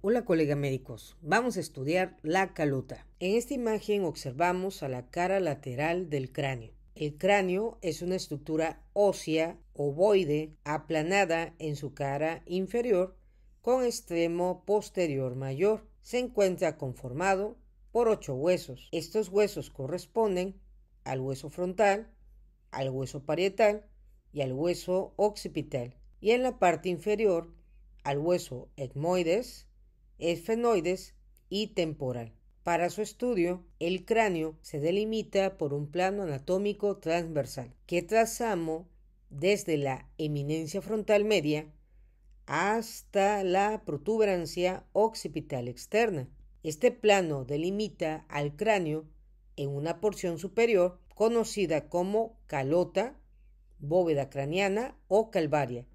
Hola colegas médicos, vamos a estudiar la calota. En esta imagen observamos a la cara lateral del cráneo. El cráneo es una estructura ósea ovoide aplanada en su cara inferior con extremo posterior mayor. Se encuentra conformado por 8 huesos. Estos huesos corresponden al hueso frontal, al hueso parietal y al hueso occipital. Y en la parte inferior al hueso etmoides, esfenoides y temporal. Para su estudio, el cráneo se delimita por un plano anatómico transversal que trazamos desde la eminencia frontal media hasta la protuberancia occipital externa. Este plano delimita al cráneo en una porción superior conocida como calota, bóveda craneana o calvaria.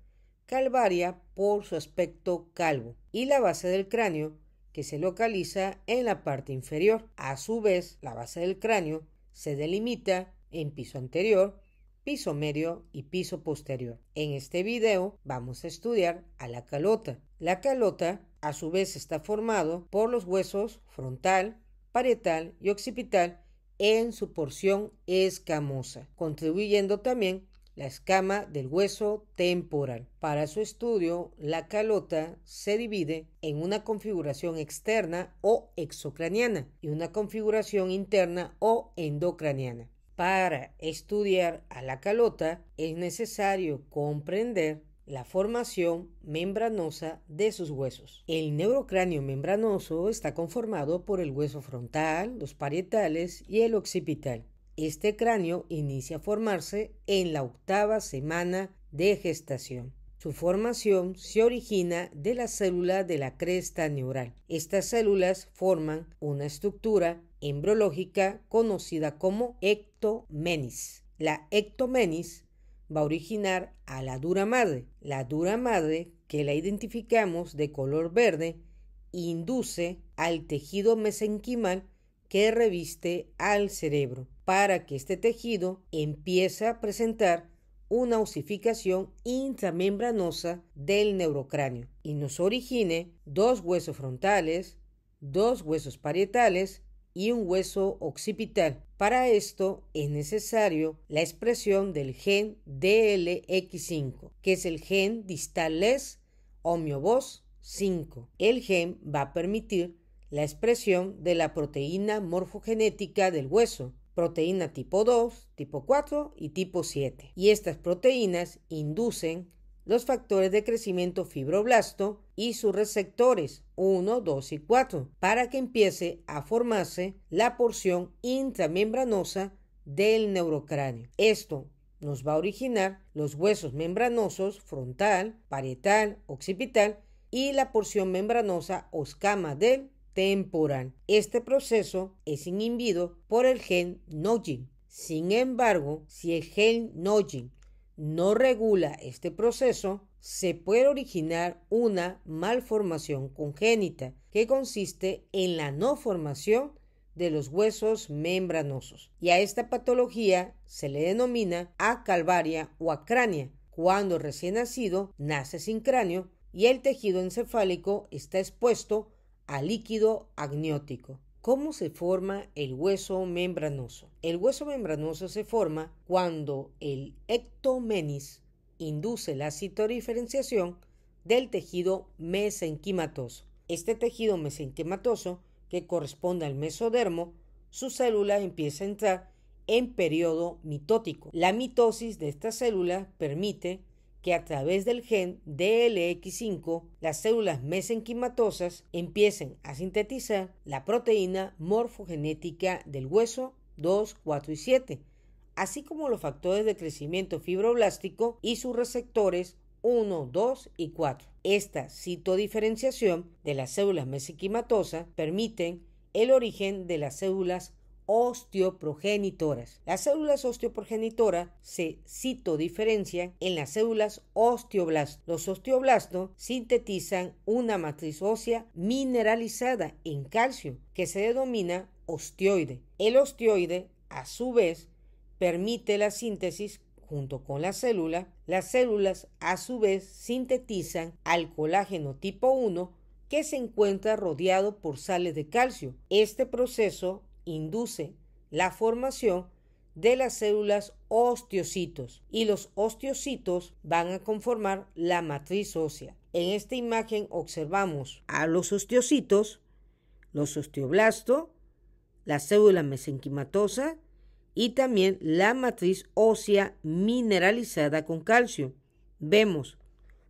Calvaria por su aspecto calvo, y la base del cráneo que se localiza en la parte inferior. A su vez, la base del cráneo se delimita en piso anterior, piso medio y piso posterior. En este video vamos a estudiar a la calota. La calota a su vez está formado por los huesos frontal, parietal y occipital en su porción escamosa, contribuyendo también la escama del hueso temporal. Para su estudio, la calota se divide en una configuración externa o exocraniana y una configuración interna o endocraniana. Para estudiar a la calota es necesario comprender la formación membranosa de sus huesos. El neurocráneo membranoso está conformado por el hueso frontal, los parietales y el occipital. Este cráneo inicia a formarse en la 8ª semana de gestación. Su formación se origina de la célula de la cresta neural. Estas células forman una estructura embriológica conocida como ectomenis. La ectomenis va a originar a la dura madre. La dura madre, que la identificamos de color verde, induce al tejido mesenquimal que reviste al cerebro, para que este tejido empiece a presentar una osificación intramembranosa del neurocráneo y nos origine 2 huesos frontales, 2 huesos parietales y un hueso occipital. Para esto es necesario la expresión del gen DLX5, que es el gen distal les homeobos 5. El gen va a permitir la expresión de la proteína morfogenética del hueso, proteína tipo 2, tipo 4 y tipo 7. Y estas proteínas inducen los factores de crecimiento fibroblasto y sus receptores 1, 2 y 4 para que empiece a formarse la porción intramembranosa del neurocráneo. Esto nos va a originar los huesos membranosos frontal, parietal, occipital y la porción membranosa o escama del temporal. Este proceso es inhibido por el gen Nodgin. Sin embargo, si el gen Nodgin no regula este proceso, se puede originar una malformación congénita que consiste en la no formación de los huesos membranosos. Y a esta patología se le denomina acalvaria o acrania, cuando el recién nacido nace sin cráneo y el tejido encefálico está expuesto a líquido amniótico. ¿Cómo se forma el hueso membranoso? El hueso membranoso se forma cuando el ectomenis induce la citodiferenciación del tejido mesenquimatoso. Este tejido mesenquimatoso, que corresponde al mesodermo, su célula empieza a entrar en periodo mitótico. La mitosis de esta célula permite que a través del gen DLX5 las células mesenquimatosas empiecen a sintetizar la proteína morfogenética del hueso 2, 4 y 7, así como los factores de crecimiento fibroblástico y sus receptores 1, 2 y 4. Esta citodiferenciación de las células mesenquimatosas permiten el origen de las células osteoprogenitoras. Las células osteoprogenitoras se citodiferencian en las células osteoblastos. Los osteoblastos sintetizan una matriz ósea mineralizada en calcio que se denomina osteoide. El osteoide, a su vez, permite la síntesis junto con la célula. Las células, a su vez, sintetizan al colágeno tipo 1 que se encuentra rodeado por sales de calcio. Este proceso induce la formación de las células osteocitos y los osteocitos van a conformar la matriz ósea. En esta imagen observamos a los osteocitos, los osteoblastos, la célula mesenquimatosa y también la matriz ósea mineralizada con calcio. Vemos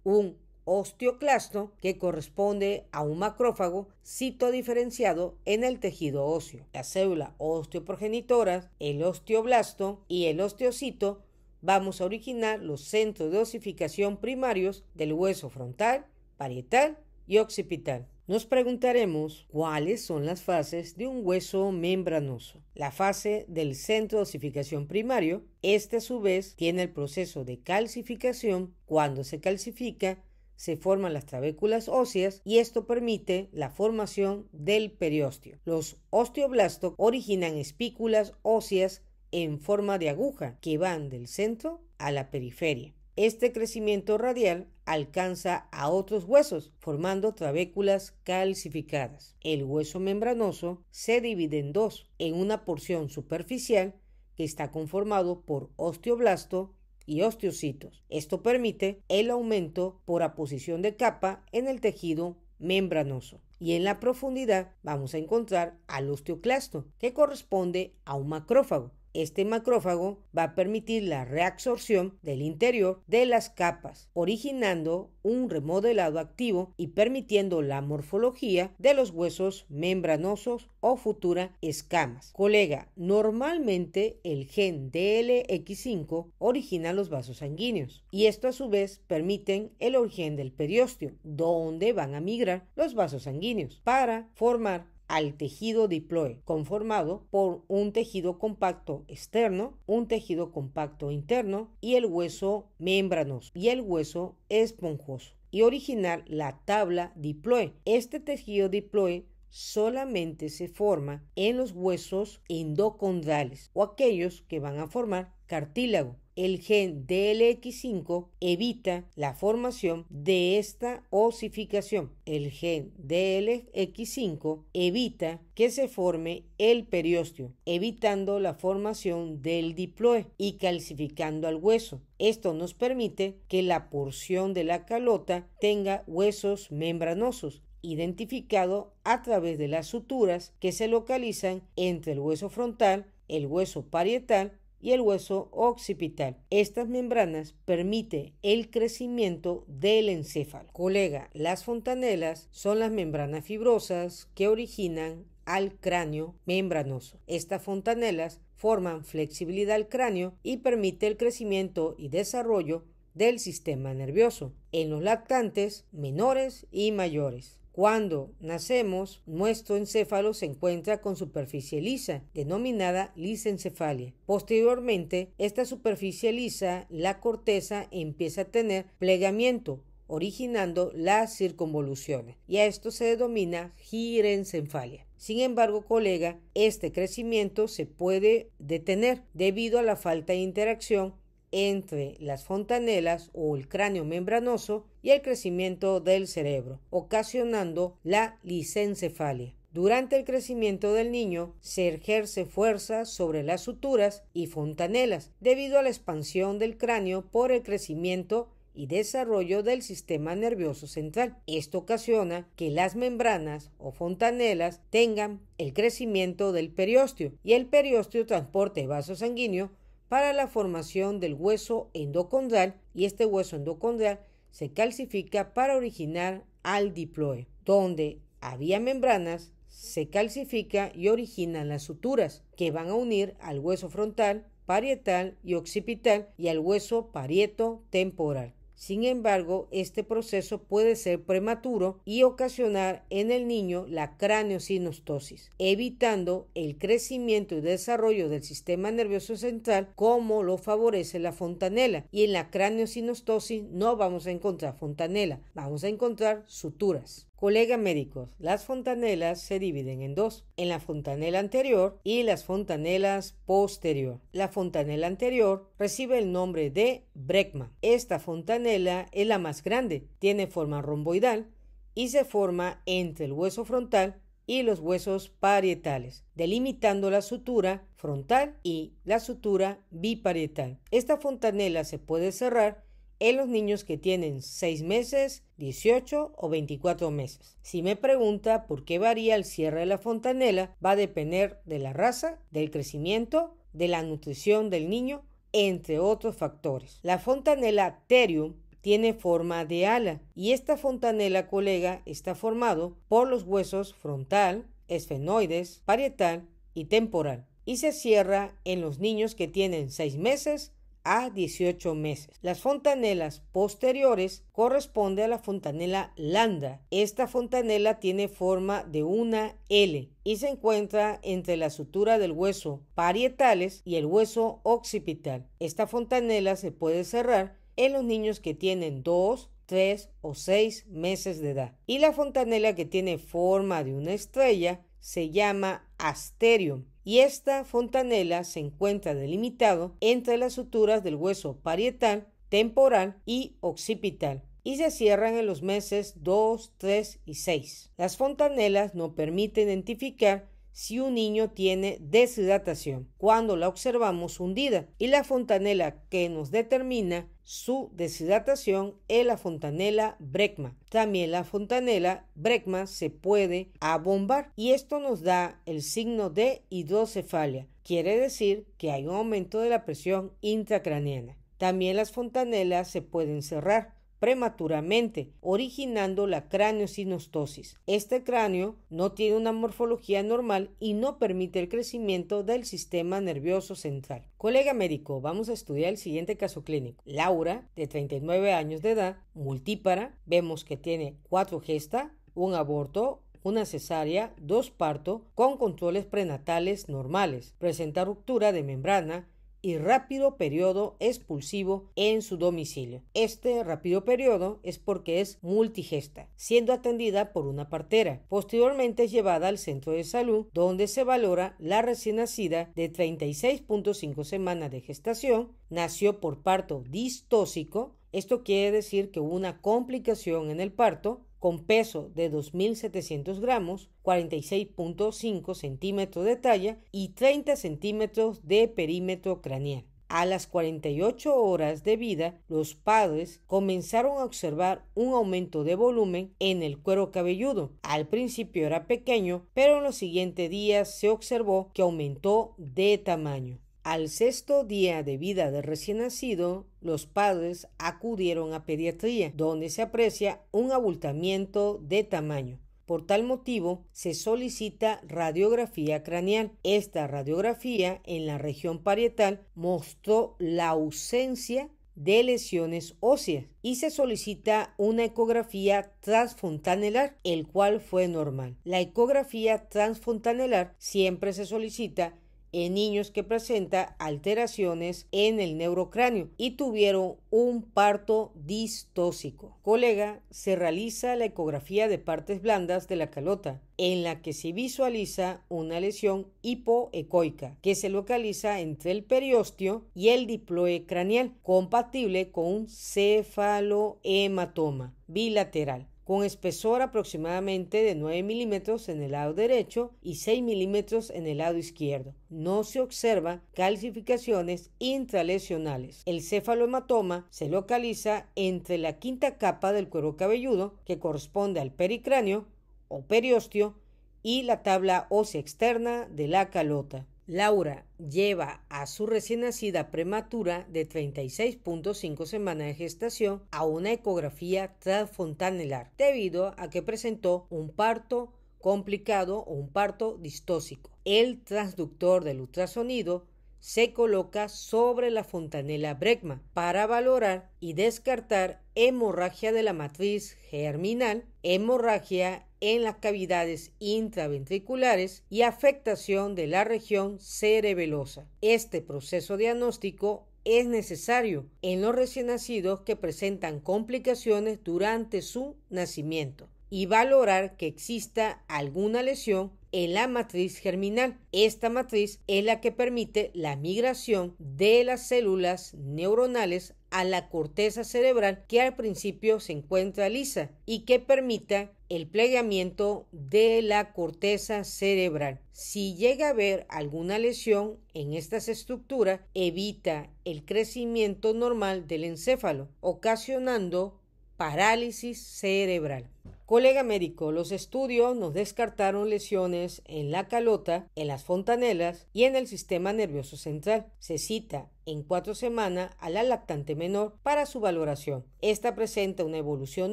un osteoclasto que corresponde a un macrófago citodiferenciado en el tejido óseo. La célula osteoprogenitora, el osteoblasto y el osteocito vamos a originar los centros de osificación primarios del hueso frontal, parietal y occipital. Nos preguntaremos cuáles son las fases de un hueso membranoso. La fase del centro de osificación primario, este a su vez tiene el proceso de calcificación. Cuando se calcifica, se forman las trabéculas óseas y esto permite la formación del periósteo. Los osteoblastos originan espículas óseas en forma de aguja que van del centro a la periferia. Este crecimiento radial alcanza a otros huesos, formando trabéculas calcificadas. El hueso membranoso se divide en dos, en una porción superficial que está conformado por osteoblasto y osteocitos. Esto permite el aumento por aposición de capa en el tejido membranoso. Y en la profundidad vamos a encontrar al osteoclasto, que corresponde a un macrófago. Este macrófago va a permitir la reabsorción del interior de las capas, originando un remodelado activo y permitiendo la morfología de los huesos membranosos o futuras escamas. Colega, normalmente el gen DLX5 origina los vasos sanguíneos y esto a su vez permiten el origen del periósteo, donde van a migrar los vasos sanguíneos para formar al tejido diploe, conformado por un tejido compacto externo, un tejido compacto interno y el hueso membranoso y el hueso esponjoso, y originar la tabla diploe. Este tejido diploe solamente se forma en los huesos endocondrales o aquellos que van a formar cartílago. El gen DLX5 evita la formación de esta osificación. El gen DLX5 evita que se forme el periósteo, evitando la formación del diploe y calcificando al hueso. Esto nos permite que la porción de la calota tenga huesos membranosos, identificado a través de las suturas que se localizan entre el hueso frontal, el hueso parietal y el hueso occipital. Estas membranas permiten el crecimiento del encéfalo. Colega, las fontanelas son las membranas fibrosas que originan al cráneo membranoso. Estas fontanelas forman flexibilidad al cráneo y permite el crecimiento y desarrollo del sistema nervioso en los lactantes menores y mayores. Cuando nacemos, nuestro encéfalo se encuentra con superficie lisa, denominada lisencefalia. Posteriormente, esta superficie lisa, la corteza, empieza a tener plegamiento, originando las circunvoluciones, y a esto se denomina girencefalia. Sin embargo, colega, este crecimiento se puede detener debido a la falta de interacción entre las fontanelas o el cráneo membranoso y el crecimiento del cerebro, ocasionando la lisencefalia. Durante el crecimiento del niño se ejerce fuerza sobre las suturas y fontanelas debido a la expansión del cráneo por el crecimiento y desarrollo del sistema nervioso central. Esto ocasiona que las membranas o fontanelas tengan el crecimiento del periósteo y el periósteo transporte vaso sanguíneo para la formación del hueso endocondral, y este hueso endocondral se calcifica para originar al diploe. Donde había membranas, se calcifica y originan las suturas que van a unir al hueso frontal, parietal y occipital y al hueso parieto-temporal. Sin embargo, este proceso puede ser prematuro y ocasionar en el niño la craneosinostosis, evitando el crecimiento y desarrollo del sistema nervioso central como lo favorece la fontanela. Y en la craneosinostosis no vamos a encontrar fontanela, vamos a encontrar suturas. Colega médicos, las fontanelas se dividen en dos, en la fontanela anterior y las fontanelas posterior. La fontanela anterior recibe el nombre de brecma. Esta fontanela es la más grande, tiene forma romboidal y se forma entre el hueso frontal y los huesos parietales, delimitando la sutura frontal y la sutura biparietal. Esta fontanela se puede cerrar en los niños que tienen 6 meses, 18 o 24 meses. Si me pregunta por qué varía el cierre de la fontanela, va a depender de la raza, del crecimiento, de la nutrición del niño, entre otros factores. La fontanela Therium tiene forma de ala y esta fontanela, colega, está formado por los huesos frontal, esfenoides, parietal y temporal y se cierra en los niños que tienen 6 meses a 18 meses. Las fontanelas posteriores corresponden a la fontanela Landa. Esta fontanela tiene forma de una L y se encuentra entre la sutura del hueso parietales y el hueso occipital. Esta fontanela se puede cerrar en los niños que tienen 2, 3 o 6 meses de edad. Y la fontanela que tiene forma de una estrella se llama Asterium y esta fontanela se encuentra delimitado entre las suturas del hueso parietal, temporal y occipital y se cierran en los meses 2, 3 y 6. Las fontanelas no permiten identificar si un niño tiene deshidratación cuando la observamos hundida y la fontanela que nos determina su deshidratación es la fontanela Bregman. También la fontanela Bregman se puede abombar y esto nos da el signo de hidrocefalia. Quiere decir que hay un aumento de la presión intracraneana. También las fontanelas se pueden cerrar prematuramente, originando la craneosinostosis. Este cráneo no tiene una morfología normal y no permite el crecimiento del sistema nervioso central. Colega médico, vamos a estudiar el siguiente caso clínico. Laura, de 39 años de edad, multípara, vemos que tiene 4 gestas, un aborto, una cesárea, 2 partos, con controles prenatales normales, presenta ruptura de membrana y rápido periodo expulsivo en su domicilio. Este rápido periodo es porque es multigesta, siendo atendida por una partera. Posteriormente es llevada al centro de salud, donde se valora la recién nacida de 36.5 semanas de gestación, nació por parto distóxico. Esto quiere decir que hubo una complicación en el parto, con peso de 2.700 gramos, 46.5 centímetros de talla y 30 centímetros de perímetro craneal. A las 48 horas de vida, los padres comenzaron a observar un aumento de volumen en el cuero cabelludo. Al principio era pequeño, pero en los siguientes días se observó que aumentó de tamaño. Al 6º día de vida del recién nacido, los padres acudieron a pediatría, donde se aprecia un abultamiento de tamaño. Por tal motivo, se solicita radiografía craneal. Esta radiografía en la región parietal mostró la ausencia de lesiones óseas y se solicita una ecografía transfontanelar, el cual fue normal. La ecografía transfontanelar siempre se solicita en niños que presentan alteraciones en el neurocráneo y tuvieron un parto distóxico. Colega, se realiza la ecografía de partes blandas de la calota, en la que se visualiza una lesión hipoecoica que se localiza entre el periósteo y el diploe craneal, compatible con un cefalohematoma bilateral, con espesor aproximadamente de 9 milímetros en el lado derecho y 6 milímetros en el lado izquierdo. No se observan calcificaciones intralesionales. El cefalohematoma se localiza entre la quinta capa del cuero cabelludo, que corresponde al pericráneo o periósteo, y la tabla ósea externa de la calota. Laura lleva a su recién nacida prematura de 36.5 semanas de gestación a una ecografía transfontanelar debido a que presentó un parto complicado o un parto distóxico. El transductor del ultrasonido se coloca sobre la fontanela Bregman para valorar y descartar hemorragia de la matriz germinal, hemorragia en las cavidades intraventriculares y afectación de la región cerebelosa. Este proceso diagnóstico es necesario en los recién nacidos que presentan complicaciones durante su nacimiento y valorar que exista alguna lesión en la matriz germinal. Esta matriz es la que permite la migración de las células neuronales a la corteza cerebral que al principio se encuentra lisa y que permita el plegamiento de la corteza cerebral. Si llega a haber alguna lesión en estas estructuras, evita el crecimiento normal del encéfalo, ocasionando parálisis cerebral. Colega médico, los estudios nos descartaron lesiones en la calota, en las fontanelas y en el sistema nervioso central. Se cita en 4 semanas a la lactante menor para su valoración. Esta presenta una evolución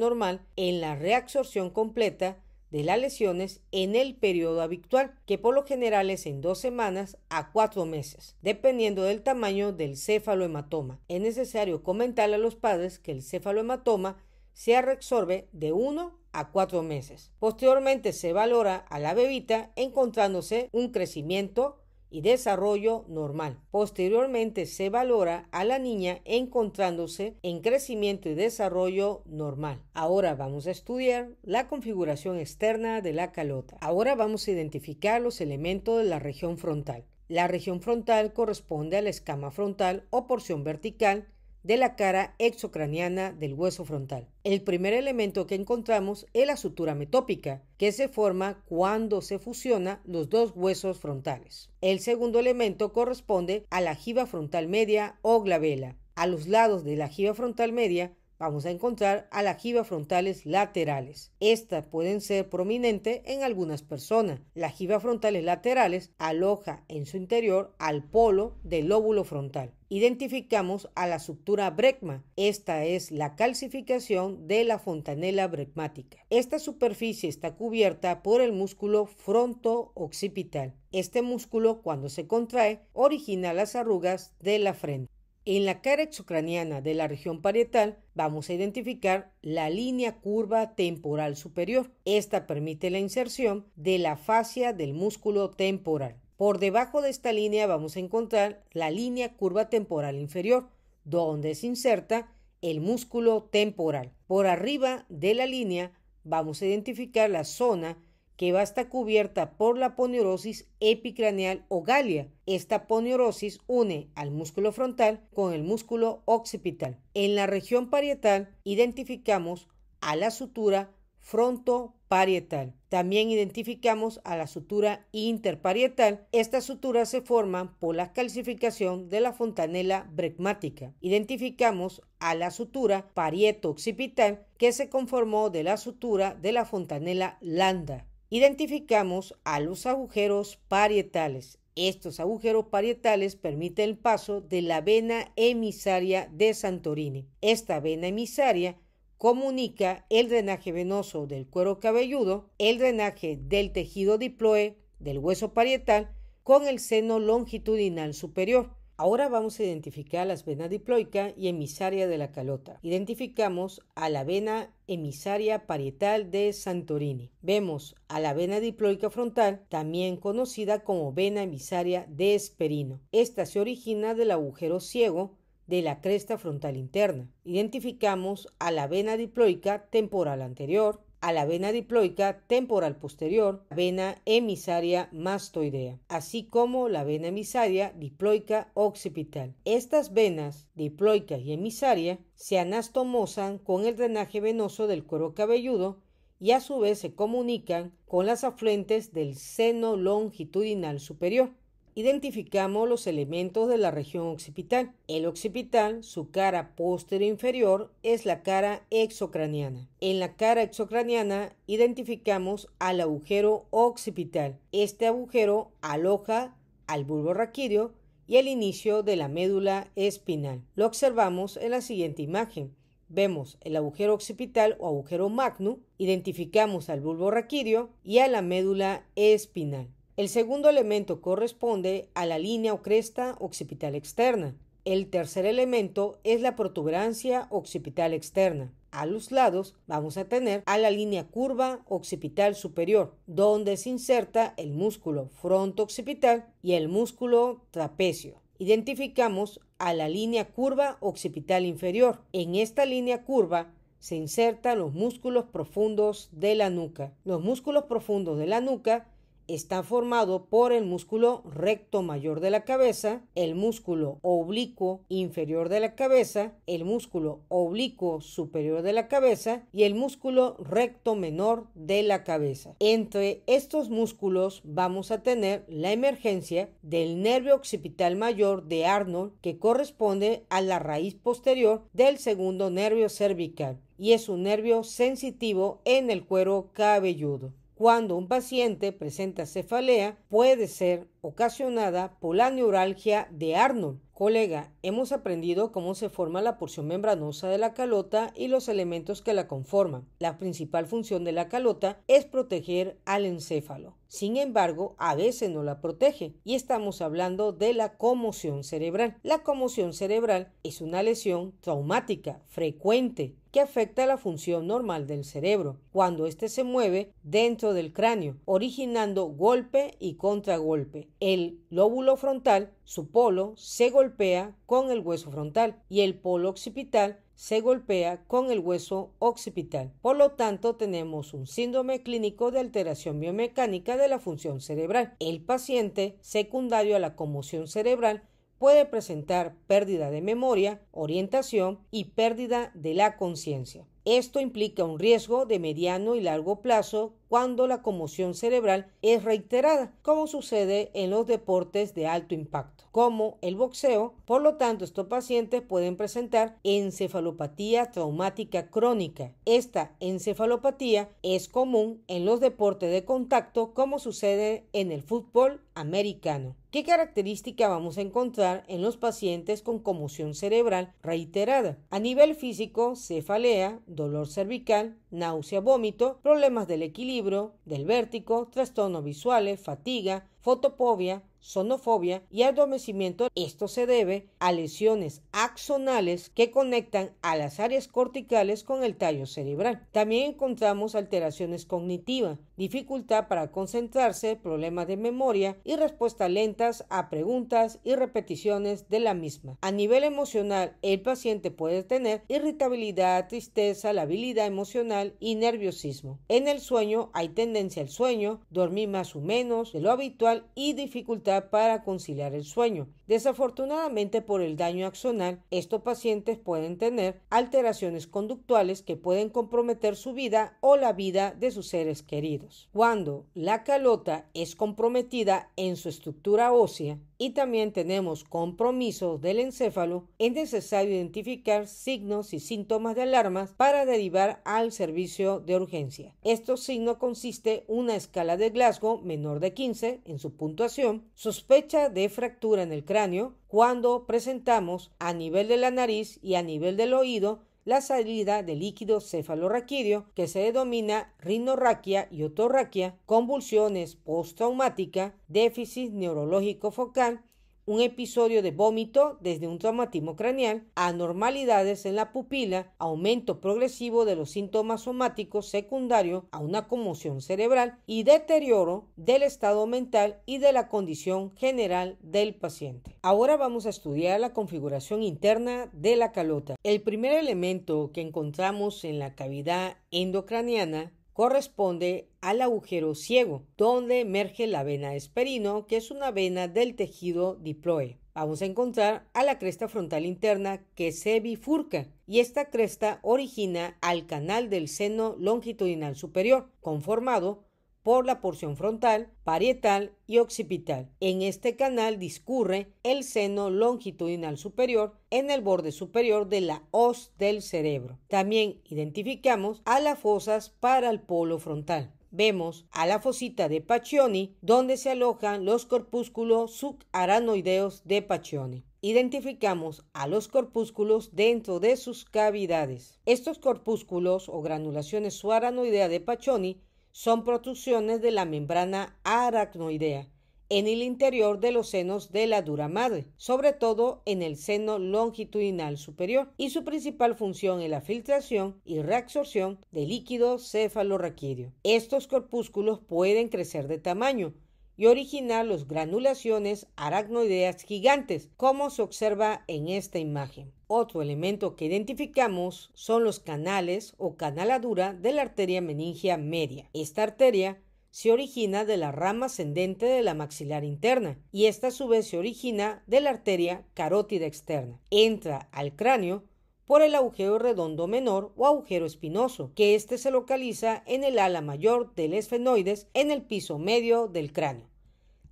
normal en la reabsorción completa de las lesiones en el periodo habitual, que por lo general es en 2 semanas a 4 meses, dependiendo del tamaño del cefalohematoma. Es necesario comentarle a los padres que el cefalohematoma se reabsorbe de 1 a 4 meses. Posteriormente se valora a la bebita encontrándose un crecimiento y desarrollo normal. Posteriormente se valora a la niña encontrándose en crecimiento y desarrollo normal. Ahora vamos a estudiar la configuración externa de la calota. Ahora vamos a identificar los elementos de la región frontal. La región frontal corresponde a la escama frontal o porción vertical de la cara exocraniana del hueso frontal. El primer elemento que encontramos es la sutura metópica, que se forma cuando se fusionan los dos huesos frontales. El segundo elemento corresponde a la jiba frontal media o glabela. A los lados de la jiba frontal media vamos a encontrar a las jibas frontales laterales. Estas pueden ser prominentes en algunas personas. Las jibas frontales laterales aloja en su interior al polo del lóbulo frontal. Identificamos a la sutura brecma. Esta es la calcificación de la fontanela brecmática. Esta superficie está cubierta por el músculo fronto-occipital. Este músculo, cuando se contrae, origina las arrugas de la frente. En la cara exocraniana de la región parietal vamos a identificar la línea curva temporal superior. Esta permite la inserción de la fascia del músculo temporal. Por debajo de esta línea vamos a encontrar la línea curva temporal inferior, donde se inserta el músculo temporal. Por arriba de la línea vamos a identificar la zona que va a estar cubierta por la poneurosis epicraneal o galia. Esta poneurosis une al músculo frontal con el músculo occipital. En la región parietal identificamos a la sutura frontoparietal. También identificamos a la sutura interparietal. Estas suturas se forman por la calcificación de la fontanela brecmática. Identificamos a la sutura parieto-occipital, que se conformó de la sutura de la fontanela landa. Identificamos a los agujeros parietales. Estos agujeros parietales permiten el paso de la vena emisaria de Santorini. Esta vena emisaria comunica el drenaje venoso del cuero cabelludo, el drenaje del tejido diploe del hueso parietal con el seno longitudinal superior. Ahora vamos a identificar las venas diploica y emisaria de la calota. Identificamos a la vena emisaria parietal de Santorini. Vemos a la vena diploica frontal, también conocida como vena emisaria de Esperino. Esta se origina del agujero ciego de la cresta frontal interna. Identificamos a la vena diploica temporal anterior, a la vena diploica temporal posterior, vena emisaria mastoidea, así como la vena emisaria diploica occipital. Estas venas diploica y emisaria se anastomosan con el drenaje venoso del cuero cabelludo y a su vez se comunican con las afluentes del seno longitudinal superior. Identificamos los elementos de la región occipital. El occipital, su cara posterior inferior, es la cara exocraniana. En la cara exocraniana identificamos al agujero occipital. Este agujero aloja al bulbo raquídeo y el inicio de la médula espinal. Lo observamos en la siguiente imagen. Vemos el agujero occipital o agujero magno, identificamos al bulbo raquídeo y a la médula espinal. El segundo elemento corresponde a la línea o cresta occipital externa. El tercer elemento es la protuberancia occipital externa. A los lados vamos a tener a la línea curva occipital superior, donde se inserta el músculo fronto-occipital y el músculo trapecio. Identificamos a la línea curva occipital inferior. En esta línea curva se insertan los músculos profundos de la nuca. Los músculos profundos de la nuca está formado por el músculo recto mayor de la cabeza, el músculo oblicuo inferior de la cabeza, el músculo oblicuo superior de la cabeza y el músculo recto menor de la cabeza. Entre estos músculos vamos a tener la emergencia del nervio occipital mayor de Arnold, que corresponde a la raíz posterior del segundo nervio cervical y es un nervio sensitivo en el cuero cabelludo. Cuando un paciente presenta cefalea, puede ser ocasionada por la neuralgia de Arnold. Colega, hemos aprendido cómo se forma la porción membranosa de la calota y los elementos que la conforman. La principal función de la calota es proteger al encéfalo. Sin embargo, a veces no la protege y estamos hablando de la conmoción cerebral. La conmoción cerebral es una lesión traumática frecuente que afecta la función normal del cerebro cuando éste se mueve dentro del cráneo, originando golpe y contragolpe. El lóbulo frontal, su polo, se golpea con el hueso frontal y el polo occipital se golpea con el hueso occipital. Por lo tanto, tenemos un síndrome clínico de alteración biomecánica de la función cerebral. El paciente, secundario a la conmoción cerebral, puede presentar pérdida de memoria, orientación y pérdida de la conciencia. Esto implica un riesgo de mediano y largo plazo cuando la conmoción cerebral es reiterada, como sucede en los deportes de alto impacto, como el boxeo. Por lo tanto, estos pacientes pueden presentar encefalopatía traumática crónica. Esta encefalopatía es común en los deportes de contacto, como sucede en el fútbol americano. ¿Qué característica vamos a encontrar en los pacientes con conmoción cerebral reiterada? A nivel físico, cefalea, dolor cervical, náusea, vómito, problemas del equilibrio, del vértigo, trastornos visuales, fatiga, fotofobia, sonofobia y adormecimiento. Esto se debe a lesiones axonales que conectan a las áreas corticales con el tallo cerebral. También encontramos alteraciones cognitivas, dificultad para concentrarse, problemas de memoria y respuestas lentas a preguntas y repeticiones de la misma. A nivel emocional, el paciente puede tener irritabilidad, tristeza, labilidad emocional y nerviosismo. En el sueño hay tendencia al sueño, dormir más o menos de lo habitual y dificultad para conciliar el sueño. Desafortunadamente, por el daño axonal, estos pacientes pueden tener alteraciones conductuales que pueden comprometer su vida o la vida de sus seres queridos. Cuando la calota es comprometida en su estructura ósea y también tenemos compromiso del encéfalo, es necesario identificar signos y síntomas de alarma para derivar al servicio de urgencia. Estos signos consisten en una escala de Glasgow menor de 15 en su puntuación, sospecha de fractura en el cráneo, cuando presentamos a nivel de la nariz y a nivel del oído la salida de líquido cefalorraquídeo que se denomina rinorraquia y otorraquia, convulsiones postraumáticas, déficit neurológico focal, un episodio de vómito desde un traumatismo craneal, anormalidades en la pupila, aumento progresivo de los síntomas somáticos secundarios a una conmoción cerebral y deterioro del estado mental y de la condición general del paciente. Ahora vamos a estudiar la configuración interna de la calota. El primer elemento que encontramos en la cavidad endocraniana corresponde al agujero ciego, donde emerge la vena esperino, que es una vena del tejido diploe. Vamos a encontrar a la cresta frontal interna que se bifurca y esta cresta origina al canal del seno longitudinal superior, conformado por la porción frontal, parietal y occipital. En este canal discurre el seno longitudinal superior en el borde superior de la hoz del cerebro. También identificamos a las fosas para el polo frontal. Vemos a la fosita de Paccioni, donde se alojan los corpúsculos subaranoideos de Paccioni. Identificamos a los corpúsculos dentro de sus cavidades. Estos corpúsculos o granulaciones subaranoideas de Paccioni son protrusiones de la membrana aracnoidea en el interior de los senos de la dura madre, sobre todo en el seno longitudinal superior, y su principal función es la filtración y reabsorción de líquido cefalorraquídeo. Estos corpúsculos pueden crecer de tamaño y originar las granulaciones aracnoideas gigantes, como se observa en esta imagen. Otro elemento que identificamos son los canales o canaladura de la arteria meningia media. Esta arteria se origina de la rama ascendente de la maxilar interna y esta a su vez se origina de la arteria carótida externa. Entra al cráneo por el agujero redondo menor o agujero espinoso, que este se localiza en el ala mayor del esfenoides en el piso medio del cráneo.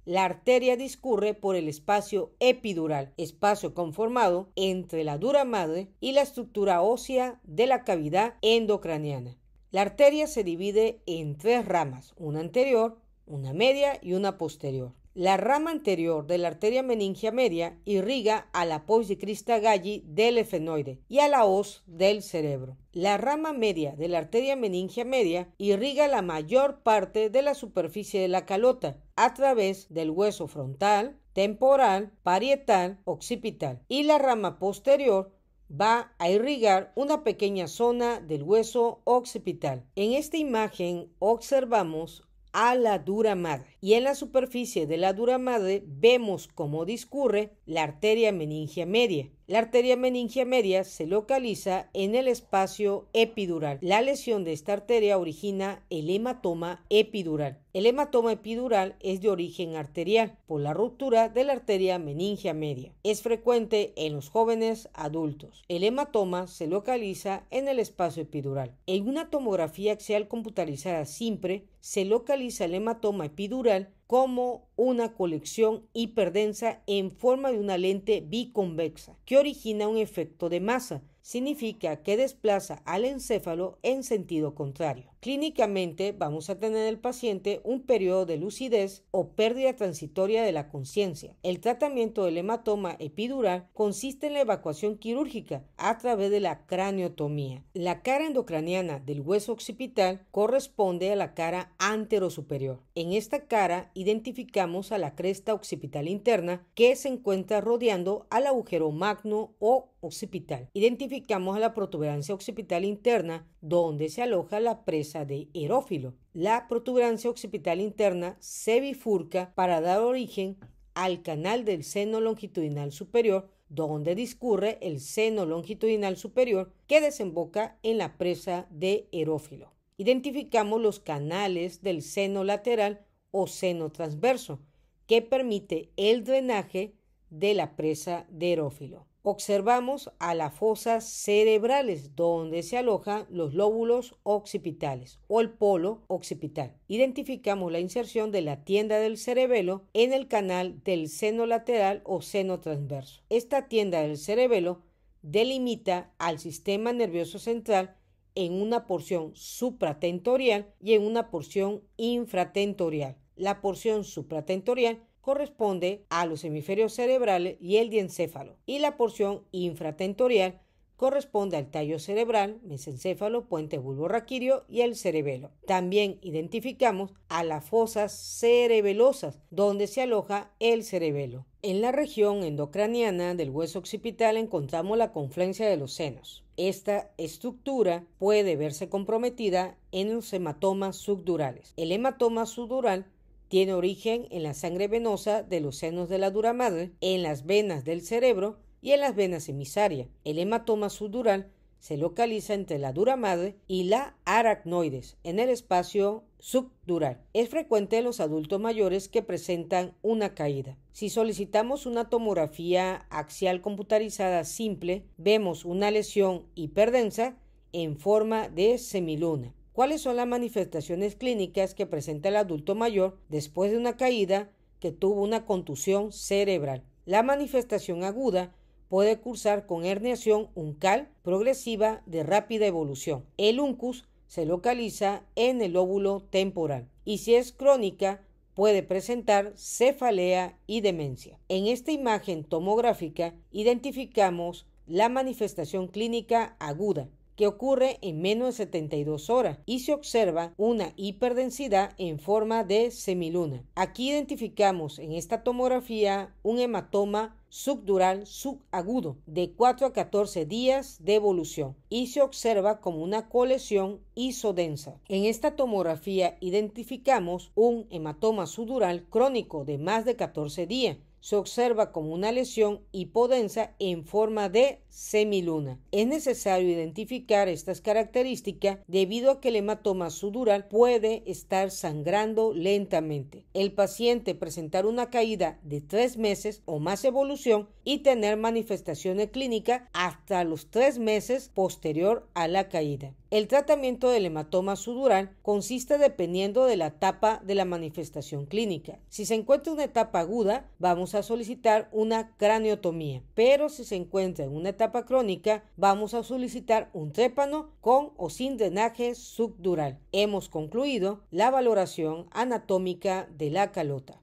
La arteria discurre por el espacio epidural, espacio conformado entre la dura madre y la estructura ósea de la cavidad endocraniana. La arteria se divide en 3 ramas, una anterior, una media y una posterior. La rama anterior de la arteria meningia media irriga a la pons de crista galli del esfenoide y a la hoz del cerebro. La rama media de la arteria meningia media irriga la mayor parte de la superficie de la calota a través del hueso frontal, temporal, parietal, occipital, y la rama posterior va a irrigar una pequeña zona del hueso occipital. En esta imagen observamos a la dura madre y en la superficie de la dura madre vemos cómo discurre la arteria meningia media. La arteria meningia media se localiza en el espacio epidural. La lesión de esta arteria origina el hematoma epidural. El hematoma epidural es de origen arterial por la ruptura de la arteria meningia media. Es frecuente en los jóvenes adultos. El hematoma se localiza en el espacio epidural. En una tomografía axial computarizada simple se localiza el hematoma epidural como una colección hiperdensa en forma de una lente biconvexa que origina un efecto de masa. Significa que desplaza al encéfalo en sentido contrario. Clínicamente vamos a tener en el paciente un periodo de lucidez o pérdida transitoria de la conciencia. El tratamiento del hematoma epidural consiste en la evacuación quirúrgica a través de la craniotomía. La cara endocraniana del hueso occipital corresponde a la cara anterosuperior. En esta cara identificamos a la cresta occipital interna que se encuentra rodeando al agujero magno o occipital. Identificamos a la protuberancia occipital interna donde se aloja la presa de erófilo. La protuberancia occipital interna se bifurca para dar origen al canal del seno longitudinal superior donde discurre el seno longitudinal superior que desemboca en la presa de erófilo. Identificamos los canales del seno lateral o seno transverso que permite el drenaje de la presa de erófilo. Observamos a las fosas cerebrales donde se alojan los lóbulos occipitales o el polo occipital. Identificamos la inserción de la tienda del cerebelo en el canal del seno lateral o seno transverso. Esta tienda del cerebelo delimita al sistema nervioso central en una porción supratentorial y en una porción infratentorial. La porción supratentorial corresponde a los hemisferios cerebrales y el diencéfalo, y la porción infratentorial corresponde al tallo cerebral, mesencéfalo, puente bulborraquídeo y el cerebelo. También identificamos a las fosas cerebelosas, donde se aloja el cerebelo. En la región endocraniana del hueso occipital encontramos la confluencia de los senos. Esta estructura puede verse comprometida en los hematomas subdurales. El hematoma subdural tiene origen en la sangre venosa de los senos de la dura madre, en las venas del cerebro y en las venas emisarias. El hematoma subdural se localiza entre la dura madre y la aracnoides, en el espacio subdural. Es frecuente en los adultos mayores que presentan una caída. Si solicitamos una tomografía axial computarizada simple, vemos una lesión hiperdensa en forma de semiluna. ¿Cuáles son las manifestaciones clínicas que presenta el adulto mayor después de una caída que tuvo una contusión cerebral? La manifestación aguda puede cursar con herniación uncal progresiva de rápida evolución. El uncus se localiza en el lóbulo temporal y si es crónica puede presentar cefalea y demencia. En esta imagen tomográfica identificamos la manifestación clínica aguda que ocurre en menos de 72 horas y se observa una hiperdensidad en forma de semiluna. Aquí identificamos en esta tomografía un hematoma subdural subagudo de 4 a 14 días de evolución y se observa como una colección isodensa. En esta tomografía identificamos un hematoma subdural crónico de más de 14 días. se observa como una lesión hipodensa en forma de semiluna. Es necesario identificar estas características debido a que el hematoma sudural puede estar sangrando lentamente. El paciente presentar una caída de 3 meses o más evolución y tener manifestaciones clínicas hasta los 3 meses posterior a la caída. El tratamiento del hematoma sudural consiste dependiendo de la etapa de la manifestación clínica. Si se encuentra una etapa aguda, vamos a solicitar una craniotomía, pero si se encuentra en una etapa crónica, vamos a solicitar un trépano con o sin drenaje subdural. Hemos concluido la valoración anatómica de la calota.